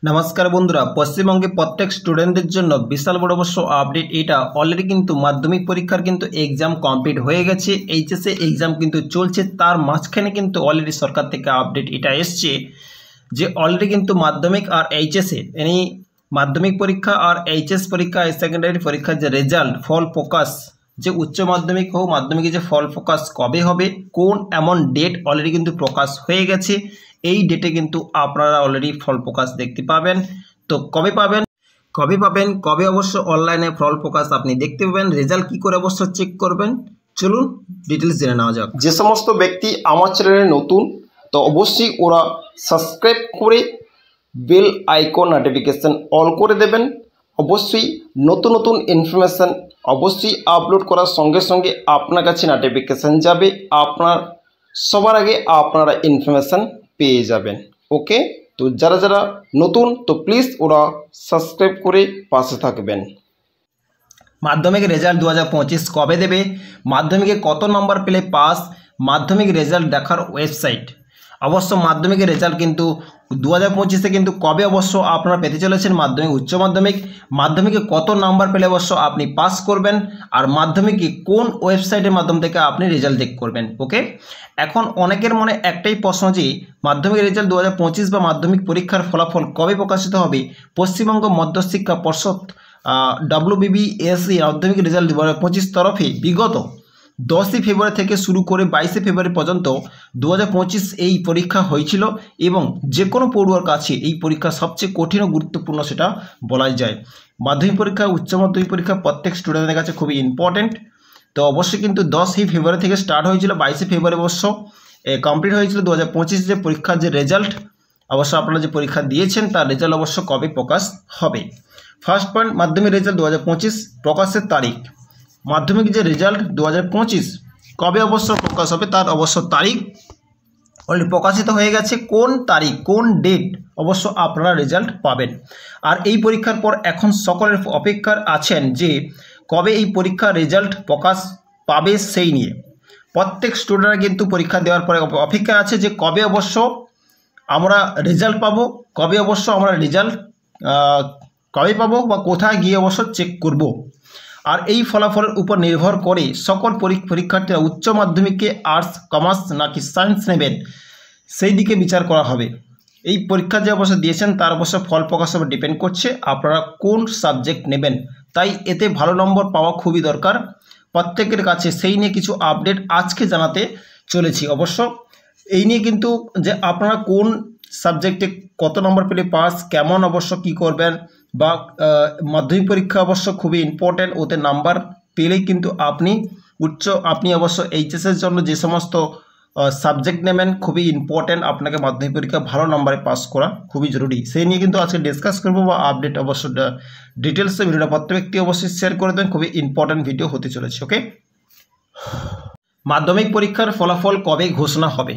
नमस्कार बंधुरा पश्चिमबंगे प्रत्येक स्टूडेंटদের জন্য বিশাল বড় অবশ্য আপডেট। এটা অলরেডি কিন্তু মাধ্যমিক পরীক্ষার কিন্তু एग्जाम কমপ্লিট হয়ে গেছে। এইচএসএ एग्जाम কিন্তু চলছে, তার মাঝখানে কিন্তু অলরেডি সরকার থেকে আপডেট এটা এসছে যে অলরেডি কিন্তু মাধ্যমিক আর এইচএসএ यानी মাধ্যমিক পরীক্ষা আর এইচএস পরীক্ষা সেকেন্ডারি পরীক্ষার যে রেজাল্ট ফল প্রকাশ যে উচ্চ মাধ্যমিক হোক মাধ্যমিকের যে ফল প্রকাশ কবে হবে কোন এমন ডেট অলরেডি কিন্তু প্রকাশ হয়ে গেছে। এই ডেটে কিন্তু আপনারা অলরেডি ফল প্রকাশ দেখতে পাবেন। তো কবে পাবেন কবে অবশ্য অনলাইনে ফল প্রকাশ আপনি দেখতে পাবেন, রেজাল্ট কি করে অবশ্য চেক করবেন, চলুন ডিটেলস জেনে নেওয়া যাক। যে সমস্ত ব্যক্তি আমার চ্যানেলে নতুন তো অবশ্যই ওরা সাবস্ক্রাইব করে বেল আইকন নোটিফিকেশন অল করে দেবেন। অবশ্যই নতুন নতুন ইনফরমেশন অবশ্যই আপলোড করার সঙ্গে সঙ্গে আপনার কাছে নোটিফিকেশন যাবে, আপনার সবার আগে আপনারা ইনফরমেশন পেয়ে যাবেন। ওকে, তো যারা যারা নতুন তো প্লিজ ওরা সাবস্ক্রাইব করে পাশে থাকবেন। মাধ্যমিক রেজাল্ট 2025 কবে দেবে, মাধ্যমিকে কত নম্বর পেলে পাস, মাধ্যমিক রেজাল্ট দেখার ওয়েবসাইট। অবশ্য মাধ্যমিকের রেজাল্ট কিন্তু 2025-এ কিন্তু কবে অবশ্য আপনারা পেতে চলেছেন মাধ্যমিক উচ্চ মাধ্যমিক, মাধ্যমিকে কত নাম্বার পেলে অবশ্য আপনি পাস করবেন, আর মাধ্যমিকে কোন ওয়েবসাইটের মাধ্যম থেকে আপনি রেজাল্ট চেক করবেন। ওকে, এখন অনেকের মনে একটাই প্রশ্ন যে মাধ্যমিক রেজাল্ট 2025 বা মাধ্যমিক পরীক্ষার ফলাফল কবে প্রকাশিত হবে। পশ্চিমবঙ্গ মধ্যশিক্ষা পর্ষদ WBBSE মাধ্যমিক রেজাল্ট 2025 তরফে বিগত 10 ফেব্রুয়ারি থেকে শুরু করে 22 ফেব্রুয়ারি পর্যন্ত 2025 এই পরীক্ষা হয়েছিল এবং যে কোনো পড়ুয়ার কাছে এই পরীক্ষা সবচেয়ে কঠিন ও গুরুত্বপূর্ণ সেটা বলাই যায়। মাধ্যমিক পরীক্ষা উচ্চ মাধ্যমিক পরীক্ষা প্রত্যেক স্টুডেন্টের কাছে খুবই ইম্পর্টেন্ট। তো অবশ্যই কিন্তু 10 ফেব্রুয়ারি থেকে স্টার্ট হয়েছিল, 22 ফেব্রুয়ারি অবশ্য কমপ্লিট হয়েছিল 2025 যে পরীক্ষার যে রেজাল্ট। অবশ্য আপনারা যে পরীক্ষা দিয়েছেন তার রেজাল্ট অবশ্য কবে প্রকাশ হবে। ফার্স্ট পয়েন্ট, মাধ্যমিক রেজাল্ট 2025 প্রকাশের তারিখ। মাধ্যমিক যে রেজাল্ট 2025 কবে অবশ্য প্রকাশ হবে তার অবশ্য তারিখ অলরেডি প্রকাশিত হয়ে গেছে। কোন তারিখ কোন ডেট অবশ্য আপনারা রেজাল্ট পাবেন। আর এই পরীক্ষার পর এখন সকলের অপেক্ষার আছেন যে কবে এই পরীক্ষার রেজাল্ট প্রকাশ পাবে সেই নিয়ে। প্রত্যেক স্টুডেন্টরা কিন্তু পরীক্ষা দেওয়ার পরে অপেক্ষা আছে যে কবে অবশ্য আমরা রেজাল্ট পাবো, কবে অবশ্য আমরা রেজাল্ট কবে পাবো বা কোথায় গিয়ে অবশ্য চেক করব। আর এই ফলাফলের উপর নির্ভর করে সকল পরীক্ষার্থীরা উচ্চ মাধ্যমিকে আর্টস কমার্স নাকি সায়েন্স নেবেন সেই দিকে বিচার করা হবে। এই পরীক্ষা যে অবশ্য দিয়েছেন তার অবশ্য ফল প্রকাশের উপর ডিপেন্ড করছে আপনারা কোন সাবজেক্ট নেবেন। তাই এতে ভালো নম্বর পাওয়া খুবই দরকার প্রত্যেকের কাছে। সেই নিয়ে কিছু আপডেট আজকে জানাতে চলেছি। অবশ্য এই নিয়ে কিন্তু যে আপনারা কোন সাবজেক্টে কত নম্বর পেলে পাস, কেমন অবশ্য কি করবেন বা মাধ্যমিক পরীক্ষা অবশ্য খুবই ইম্পর্ট্যান্ট, ওতে নাম্বার পেলেই কিন্তু আপনি অবশ্য এইচএসের জন্য যে সমস্ত সাবজেক্ট নেবেন খুবই ইম্পর্ট্যান্ট, আপনাকে মাধ্যমিক পরীক্ষা ভালো নম্বরে পাস করা খুবই জরুরি। সেই নিয়ে কিন্তু আজকে ডিসকাস করবো বা আপডেট অবশ্য ডিটেলসে ভিডিওটা প্রত্যেক ব্যক্তি অবশ্যই শেয়ার করে দেবেন, খুবই ইম্পর্ট্যান্ট ভিডিও হতে চলেছে। ওকে, মাধ্যমিক পরীক্ষার ফলাফল কবে ঘোষণা হবে,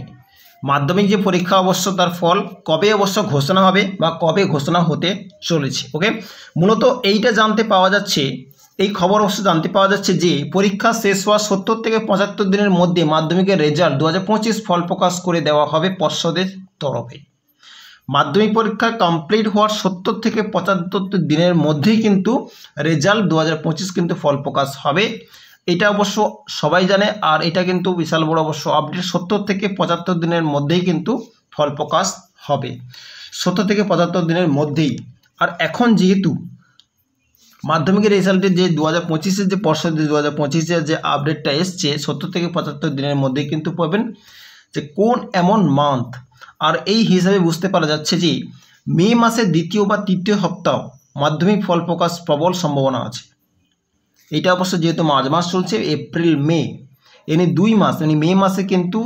মাধ্যমিক যে পরীক্ষা অবশ্য তার ফল কবে অবশ্য ঘোষণা হবে বা কবে ঘোষণা হতে চলেছে। ওকে, মূলত এইটা জানতে পাওয়া যাচ্ছে, এই খবর অবশ্য জানতে পাওয়া যাচ্ছে যে পরীক্ষা শেষ হওয়ার 70 থেকে 75 দিনের মধ্যে মাধ্যমিকের রেজাল্ট 2025 ফল প্রকাশ করে দেওয়া হবে পর্ষদের তরফে। মাধ্যমিক পরীক্ষা কমপ্লিট হওয়ার 70 থেকে 75 দিনের মধ্যেই কিন্তু রেজাল্ট 2025 কিন্তু ফল প্রকাশ হবে, এটা অবশ্য সবাই জানে। আর এটা কিন্তু বিশাল বড় অবশ্য আপডেট, 70 থেকে 75 দিনের মধ্যেই কিন্তু ফল প্রকাশ হবে, 70 থেকে 75 দিনের মধ্যেই। আর এখন যেহেতু মাধ্যমিকের রেজাল্টের যে 2025-এর যে পর্ষদ 2025-এর যে আপডেটটা এসছে 70 থেকে 75 দিনের মধ্যেই কিন্তু পাবেন যে কোন এমন মান্থ। আর এই হিসাবে বুঝতে পারা যাচ্ছে যে মে মাসের দ্বিতীয় বা তৃতীয় সপ্তাহ মাধ্যমিক ফল প্রকাশ প্রবল সম্ভাবনা আছে। এটা অবশ্য যেহেতু মার্চ মাস চলছে, এপ্রিল মে এনে 2 মাস, মানে মে মাসে কিন্তু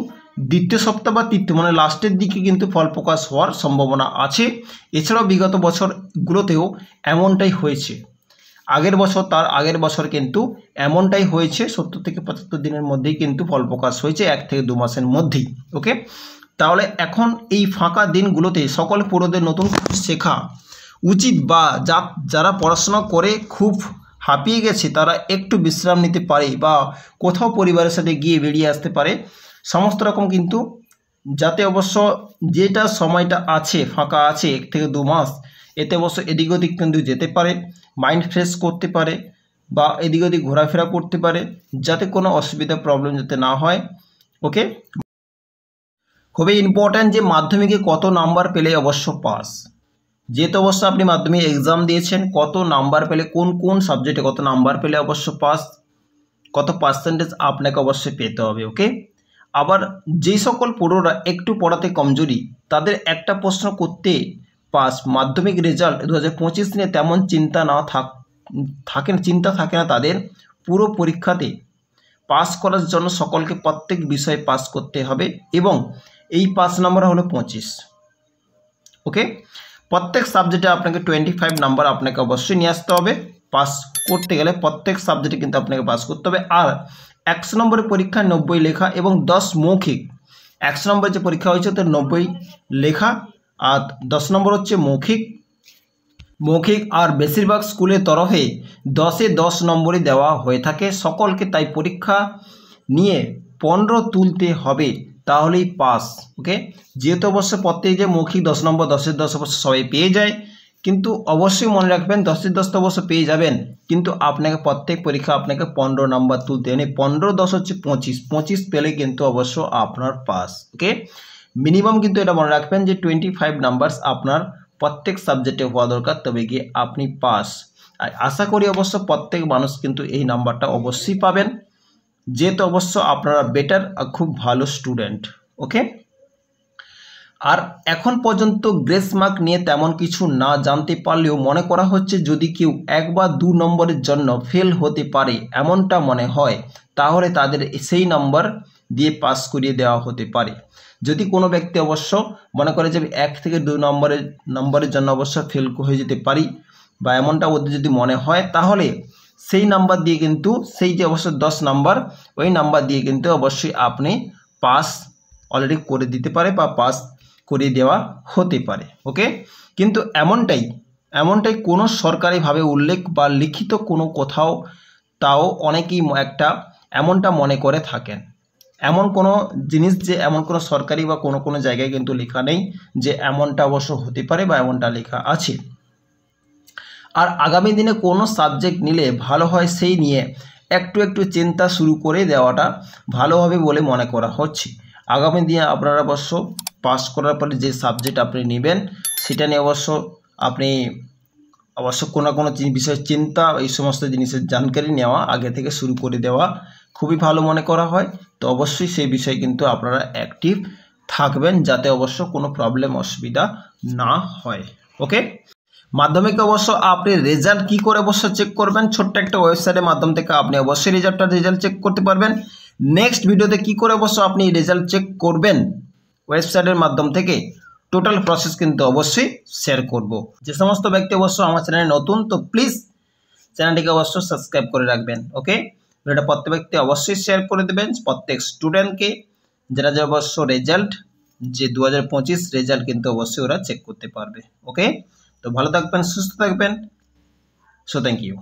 দ্বিতীয় সপ্তাহ বা তৃতীয় মানে লাস্টের দিকে কিন্তু ফল প্রকাশ হওয়ার সম্ভাবনা আছে। এছাড়াও বিগত বছরগুলোতেও এমনটাই হয়েছে, আগের বছর তার আগের বছর কিন্তু এমনটাই হয়েছে, 70 থেকে 75 দিনের মধ্যেই কিন্তু ফল প্রকাশ হয়েছে, 1 থেকে 2 মাসের মধ্যেই। ওকে, তাহলে এখন এই ফাঁকা দিনগুলোতে সকল পুরোদের নতুন শেখা উচিত বা যারা পড়াশোনা করে খুব হাঁপিয়ে গেছে তারা একটু বিশ্রাম নিতে পারে বা কোথাও পরিবারের সাথে গিয়ে বেরিয়ে আসতে পারে। সমস্ত রকম কিন্তু যাতে অবশ্য যেটা সময়টা আছে ফাঁকা আছে 1 থেকে 2 মাস, এতে অবশ্য এদিক ওদিক কিন্তু যেতে পারে, মাইন্ড ফ্রেশ করতে পারে বা এদিক ওদিক ঘোরাফেরা করতে পারে, যাতে কোনো অসুবিধা প্রবলেম যাতে না হয়। ওকে, খুবই ইম্পর্ট্যান্ট যে মাধ্যমিকে কত নাম্বার পেলে অবশ্য পাস। যেহেতু অবশ্য আপনি মাধ্যমিক এক্সাম দিয়েছেন, কত নাম্বার পেলে কোন কোন সাবজেক্টে কত নাম্বার পেলে অবশ্য পাস, কত পার্সেন্টেজ আপনাকে অবশ্যই পেতে হবে। ওকে, আবার যেই সকল পুরোরা একটু পড়াতে কমজোরি, তাদের একটা প্রশ্ন করতে পাস। মাধ্যমিক রেজাল্ট 2025 নিয়ে তেমন চিন্তা থাকে না তাদের, পুরো পরীক্ষাতে পাস করার জন্য সকলকে প্রত্যেক বিষয়ে পাস করতে হবে এবং এই পাস নাম্বার হলো 25। ওকে, প্রত্যেক সাবজেক্টে আপনাকে 25 নাম্বার আপনাকে অবশ্যই নিয়ে আসতে হবে পাস করতে গেলে। প্রত্যেক সাবজেক্টে কিন্তু আপনাকে পাস করতে হবে। আর 100 নম্বরের পরীক্ষা 90 লেখা এবং 10 মৌখিক। 100 নম্বরের যে পরীক্ষা হয়েছে তো 90 লেখা আর 10 নম্বর হচ্ছে মৌখিক। আর বেশিরভাগ স্কুলের তরফে 10-এ 10 নম্বরই দেওয়া হয়ে থাকে সকলকে, তাই পরীক্ষা নিয়ে 15 তুলতে হবে, তাহলেই পাস। ওকে, যেহেতু অবশ্য প্রত্যেক যে মৌখিক 10 নম্বর 10-এর 10 অবশ্য সবাই পেয়ে যায়, কিন্তু অবশ্যই মনে রাখবেন 10-এর 10 তো অবশ্য পেয়ে যাবেন, কিন্তু আপনাকে প্রত্যেক পরীক্ষা আপনাকে 15 নাম্বার তুলতে হবে। 15 10 হচ্ছে 25 পেলে কিন্তু অবশ্য আপনার পাস। ওকে, মিনিমাম কিন্তু এটা মনে রাখবেন যে 25 নাম্বার আপনার প্রত্যেক সাবজেক্টে হওয়া দরকার, তবে গিয়ে আপনি পাস। আর আশা করি অবশ্য প্রত্যেক মানুষ কিন্তু এই নাম্বারটা অবশ্যই পাবেন, যেহেতু অবশ্য আপনারা বেটার খুব ভালো স্টুডেন্ট। ওকে, আর এখন পর্যন্ত গ্রেস মার্ক নিয়ে তেমন কিছু না জানতে পারলেও মনে করা হচ্ছে যদি কেউ 1 বা 2 নম্বরের জন্য ফেল হতে পারে এমনটা মনে হয়, তাহলে তাদের সেই নাম্বার দিয়ে পাস করিয়ে দেওয়া হতে পারে। যদি কোনো ব্যক্তি অবশ্য মনে করে যে 1 থেকে 2 নম্বরের জন্য অবশ্য ফেল হয়ে যেতে পারি বা এমনটা ওদের যদি মনে হয়, তাহলে সেই নাম্বার দিয়ে কিন্তু সেই যে অবশ্য 10 নাম্বার, ওই নাম্বার দিয়ে কিন্তু অবশ্যই আপনি পাস অলরেডি করে দিতে পারে বা পাস করিয়ে দেওয়া হতে পারে। ওকে, কিন্তু এমনটাই কোনো সরকারিভাবে উল্লেখ বা লিখিত কোনো কোথাও, তাও অনেকেই এমনটা মনে করে থাকেন। এমন কোনো জিনিস যে এমন কোনো সরকারি বা কোনো জায়গায় কিন্তু লেখা নেই যে এমনটা অবশ্য হতে পারে বা এমনটা লেখা আছে। আর আগামী দিনে কোনো সাবজেক্ট নিলে ভালো হয় সেই নিয়ে একটু চিন্তা শুরু করে দেওয়াটা ভালো হবে বলে মনে করা হচ্ছে। আগামী দিনে আপনারা অবশ্য পাস করার পরে যে সাবজেক্ট আপনি নেবেন সেটা নিয়ে অবশ্য কোনো বিষয়ের চিন্তা, এই সমস্ত জিনিসের জানকারি নেওয়া আগে থেকে শুরু করে দেওয়া খুবই ভালো মনে করা হয়। তো অবশ্যই সেই বিষয়ে কিন্তু আপনারা অ্যাক্টিভ থাকবেন, যাতে অবশ্য কোনো প্রবলেম অসুবিধা না হয়। ওকে, মাধ্যমিকে অবশ্য আপনি রেজাল্ট কি করে অবশ্য চেক করবেন, ছোট্ট একটা ওয়েবসাইটের মাধ্যম থেকে আপনি অবশ্যই রেজাল্ট চেক করতে পারবেন। নেক্সট ভিডিওতে কি করে অবশ্য আপনি রেজাল্ট চেক করবেন ওয়েবসাইটের মাধ্যম থেকে, টোটাল প্রসেস কিন্তু অবশ্যই শেয়ার করব। যে সমস্ত ব্যক্তি অবশ্য আমার চ্যানেলে নতুন, তো প্লিজ চ্যানেলটিকে অবশ্যই সাবস্ক্রাইব করে রাখবেন। ওকে, ভিডিওটা প্রত্যেক ব্যক্তি অবশ্যই শেয়ার করে দেবেন প্রত্যেক স্টুডেন্টকে, যারা অবশ্য রেজাল্ট যে 2025 রেজাল্ট কিন্তু অবশ্যই ওরা চেক করতে পারবে। ওকে, তো ভালো থাকবেন, সুস্থ থাকবেন। So thank you.